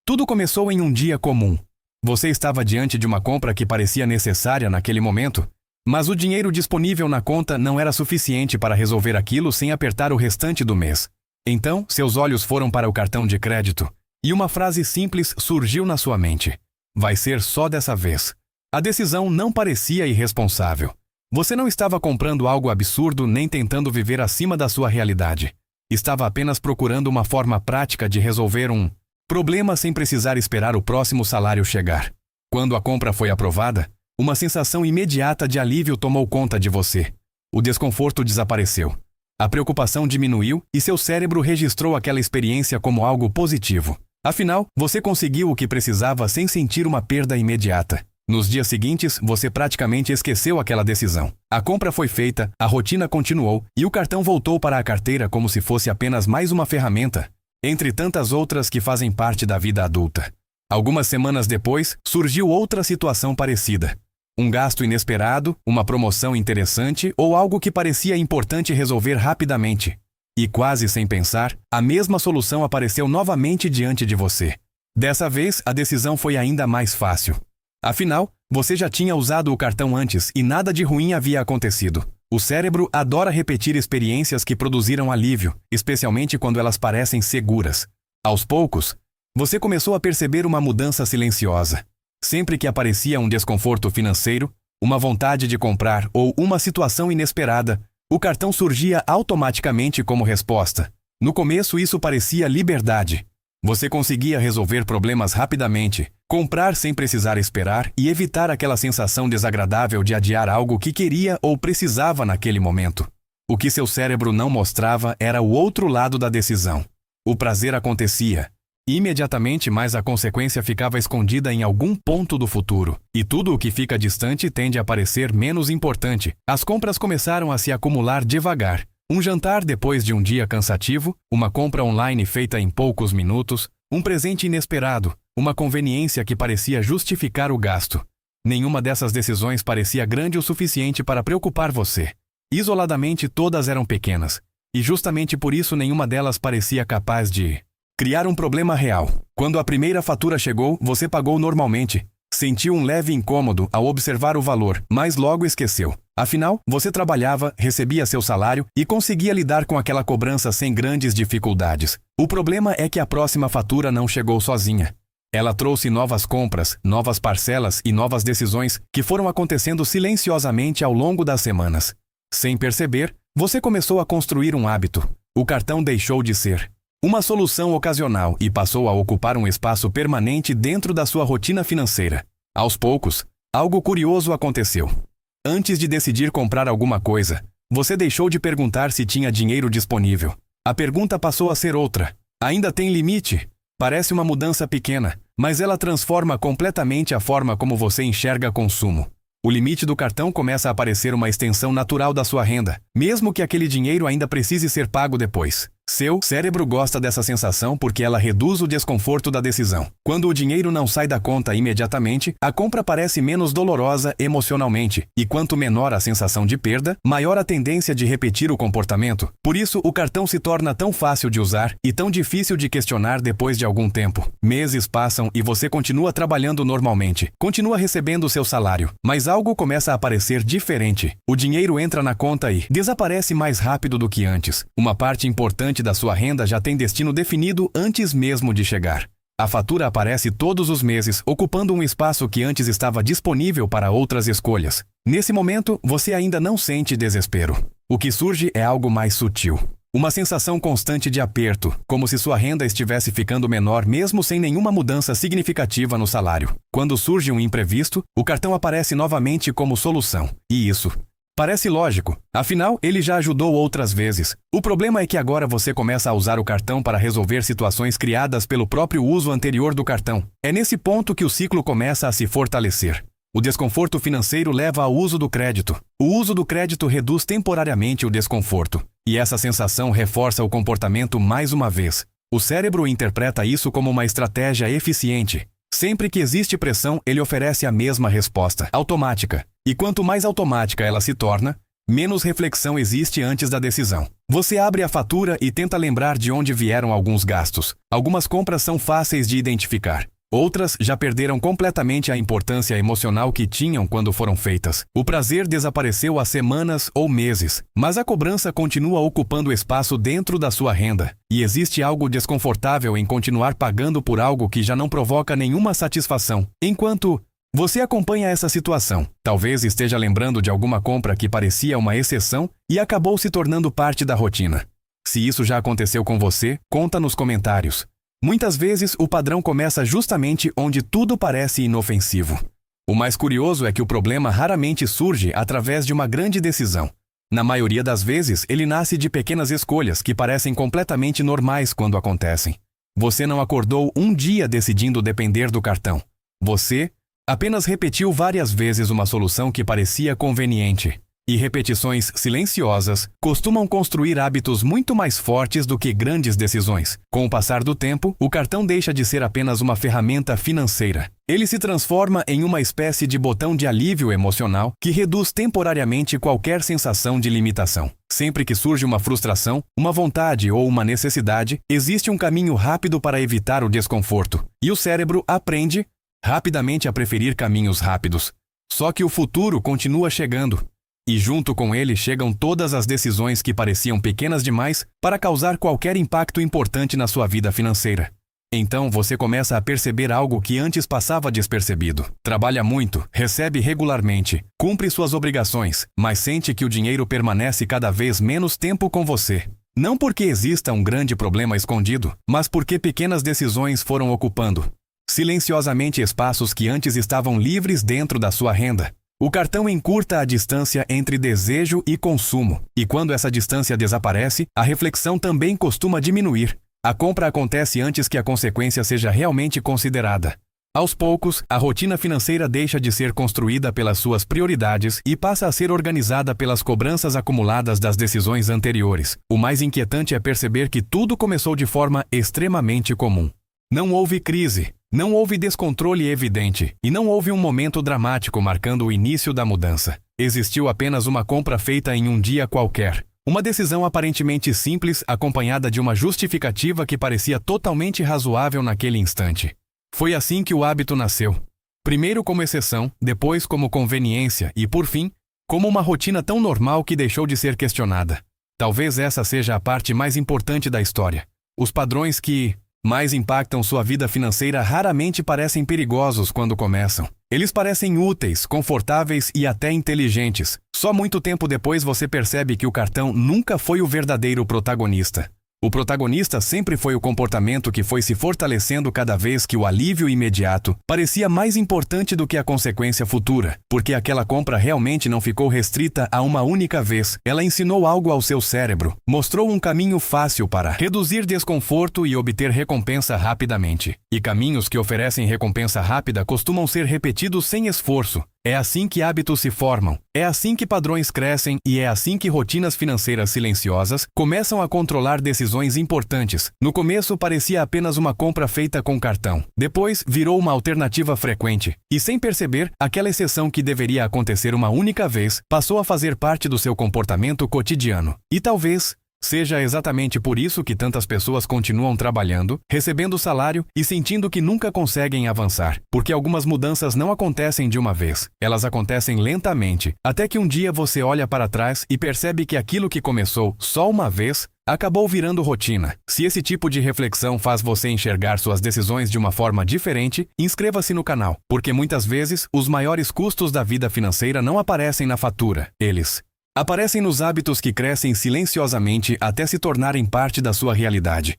Tudo começou em um dia comum. Você estava diante de uma compra que parecia necessária naquele momento, mas o dinheiro disponível na conta não era suficiente para resolver aquilo sem apertar o restante do mês. Então, seus olhos foram para o cartão de crédito, e uma frase simples surgiu na sua mente. Vai ser só dessa vez. A decisão não parecia irresponsável. Você não estava comprando algo absurdo nem tentando viver acima da sua realidade. Estava apenas procurando uma forma prática de resolver um problema sem precisar esperar o próximo salário chegar. Quando a compra foi aprovada, uma sensação imediata de alívio tomou conta de você. O desconforto desapareceu. A preocupação diminuiu e seu cérebro registrou aquela experiência como algo positivo. Afinal, você conseguiu o que precisava sem sentir uma perda imediata. Nos dias seguintes, você praticamente esqueceu aquela decisão. A compra foi feita, a rotina continuou e o cartão voltou para a carteira como se fosse apenas mais uma ferramenta, entre tantas outras que fazem parte da vida adulta. Algumas semanas depois, surgiu outra situação parecida. Um gasto inesperado, uma promoção interessante ou algo que parecia importante resolver rapidamente. E quase sem pensar, a mesma solução apareceu novamente diante de você. Dessa vez, a decisão foi ainda mais fácil. Afinal, você já tinha usado o cartão antes e nada de ruim havia acontecido. O cérebro adora repetir experiências que produziram alívio, especialmente quando elas parecem seguras. Aos poucos, você começou a perceber uma mudança silenciosa. Sempre que aparecia um desconforto financeiro, uma vontade de comprar ou uma situação inesperada, o cartão surgia automaticamente como resposta. No começo, isso parecia liberdade. Você conseguia resolver problemas rapidamente, comprar sem precisar esperar e evitar aquela sensação desagradável de adiar algo que queria ou precisava naquele momento. O que seu cérebro não mostrava era o outro lado da decisão. O prazer acontecia imediatamente, mas a consequência ficava escondida em algum ponto do futuro. E tudo o que fica distante tende a parecer menos importante. As compras começaram a se acumular devagar. Um jantar depois de um dia cansativo, uma compra online feita em poucos minutos, um presente inesperado, uma conveniência que parecia justificar o gasto. Nenhuma dessas decisões parecia grande o suficiente para preocupar você. Isoladamente, todas eram pequenas. E justamente por isso nenhuma delas parecia capaz de criar um problema real. Quando a primeira fatura chegou, você pagou normalmente. Sentiu um leve incômodo ao observar o valor, mas logo esqueceu. Afinal, você trabalhava, recebia seu salário e conseguia lidar com aquela cobrança sem grandes dificuldades. O problema é que a próxima fatura não chegou sozinha. Ela trouxe novas compras, novas parcelas e novas decisões que foram acontecendo silenciosamente ao longo das semanas. Sem perceber, você começou a construir um hábito. O cartão deixou de ser uma solução ocasional e passou a ocupar um espaço permanente dentro da sua rotina financeira. Aos poucos, algo curioso aconteceu. Antes de decidir comprar alguma coisa, você deixou de perguntar se tinha dinheiro disponível. A pergunta passou a ser outra. Ainda tem limite? Parece uma mudança pequena, mas ela transforma completamente a forma como você enxerga consumo. O limite do cartão começa a parecer uma extensão natural da sua renda, mesmo que aquele dinheiro ainda precise ser pago depois. Seu cérebro gosta dessa sensação porque ela reduz o desconforto da decisão. Quando o dinheiro não sai da conta imediatamente, a compra parece menos dolorosa emocionalmente, e quanto menor a sensação de perda, maior a tendência de repetir o comportamento. Por isso, o cartão se torna tão fácil de usar e tão difícil de questionar depois de algum tempo. Meses passam e você continua trabalhando normalmente, continua recebendo seu salário, mas algo começa a parecer diferente. O dinheiro entra na conta e desaparece mais rápido do que antes. Uma parte importante da sua renda já tem destino definido antes mesmo de chegar. A fatura aparece todos os meses, ocupando um espaço que antes estava disponível para outras escolhas. Nesse momento, você ainda não sente desespero. O que surge é algo mais sutil. Uma sensação constante de aperto, como se sua renda estivesse ficando menor mesmo sem nenhuma mudança significativa no salário. Quando surge um imprevisto, o cartão aparece novamente como solução. E isso parece lógico, afinal, ele já ajudou outras vezes. O problema é que agora você começa a usar o cartão para resolver situações criadas pelo próprio uso anterior do cartão. É nesse ponto que o ciclo começa a se fortalecer. O desconforto financeiro leva ao uso do crédito. O uso do crédito reduz temporariamente o desconforto. E essa sensação reforça o comportamento mais uma vez. O cérebro interpreta isso como uma estratégia eficiente. Sempre que existe pressão, ele oferece a mesma resposta, automática. E quanto mais automática ela se torna, menos reflexão existe antes da decisão. Você abre a fatura e tenta lembrar de onde vieram alguns gastos. Algumas compras são fáceis de identificar. Outras já perderam completamente a importância emocional que tinham quando foram feitas. O prazer desapareceu há semanas ou meses, mas a cobrança continua ocupando espaço dentro da sua renda. E existe algo desconfortável em continuar pagando por algo que já não provoca nenhuma satisfação. Enquanto você acompanha essa situação, talvez esteja lembrando de alguma compra que parecia uma exceção e acabou se tornando parte da rotina. Se isso já aconteceu com você, conta nos comentários. Muitas vezes o padrão começa justamente onde tudo parece inofensivo. O mais curioso é que o problema raramente surge através de uma grande decisão. Na maioria das vezes, ele nasce de pequenas escolhas que parecem completamente normais quando acontecem. Você não acordou um dia decidindo depender do cartão. Você apenas repetiu várias vezes uma solução que parecia conveniente. E repetições silenciosas costumam construir hábitos muito mais fortes do que grandes decisões. Com o passar do tempo, o cartão deixa de ser apenas uma ferramenta financeira. Ele se transforma em uma espécie de botão de alívio emocional que reduz temporariamente qualquer sensação de limitação. Sempre que surge uma frustração, uma vontade ou uma necessidade, existe um caminho rápido para evitar o desconforto. E o cérebro aprende rapidamente a preferir caminhos rápidos. Só que o futuro continua chegando. E junto com ele chegam todas as decisões que pareciam pequenas demais para causar qualquer impacto importante na sua vida financeira. Então você começa a perceber algo que antes passava despercebido. Trabalha muito, recebe regularmente, cumpre suas obrigações, mas sente que o dinheiro permanece cada vez menos tempo com você. Não porque exista um grande problema escondido, mas porque pequenas decisões foram ocupando silenciosamente espaços que antes estavam livres dentro da sua renda. O cartão encurta a distância entre desejo e consumo, e quando essa distância desaparece, a reflexão também costuma diminuir. A compra acontece antes que a consequência seja realmente considerada. Aos poucos, a rotina financeira deixa de ser construída pelas suas prioridades e passa a ser organizada pelas cobranças acumuladas das decisões anteriores. O mais inquietante é perceber que tudo começou de forma extremamente comum. Não houve crise. Não houve descontrole evidente, e não houve um momento dramático marcando o início da mudança. Existiu apenas uma compra feita em um dia qualquer. Uma decisão aparentemente simples, acompanhada de uma justificativa que parecia totalmente razoável naquele instante. Foi assim que o hábito nasceu. Primeiro como exceção, depois como conveniência e, por fim, como uma rotina tão normal que deixou de ser questionada. Talvez essa seja a parte mais importante da história. Os padrões que mais impactam sua vida financeira raramente parecem perigosos quando começam. Eles parecem úteis, confortáveis e até inteligentes. Só muito tempo depois você percebe que o cartão nunca foi o verdadeiro protagonista. O protagonista sempre foi o comportamento que foi se fortalecendo cada vez que o alívio imediato parecia mais importante do que a consequência futura, porque aquela compra realmente não ficou restrita a uma única vez. Ela ensinou algo ao seu cérebro, mostrou um caminho fácil para reduzir desconforto e obter recompensa rapidamente. E caminhos que oferecem recompensa rápida costumam ser repetidos sem esforço. É assim que hábitos se formam, é assim que padrões crescem e é assim que rotinas financeiras silenciosas começam a controlar decisões importantes. No começo parecia apenas uma compra feita com cartão. Depois virou uma alternativa frequente. E sem perceber, aquela exceção que deveria acontecer uma única vez passou a fazer parte do seu comportamento cotidiano. E talvez seja exatamente por isso que tantas pessoas continuam trabalhando, recebendo salário e sentindo que nunca conseguem avançar. Porque algumas mudanças não acontecem de uma vez. Elas acontecem lentamente, até que um dia você olha para trás e percebe que aquilo que começou só uma vez acabou virando rotina. Se esse tipo de reflexão faz você enxergar suas decisões de uma forma diferente, inscreva-se no canal, porque muitas vezes os maiores custos da vida financeira não aparecem na fatura. Eles aparecem nos hábitos que crescem silenciosamente até se tornarem parte da sua realidade.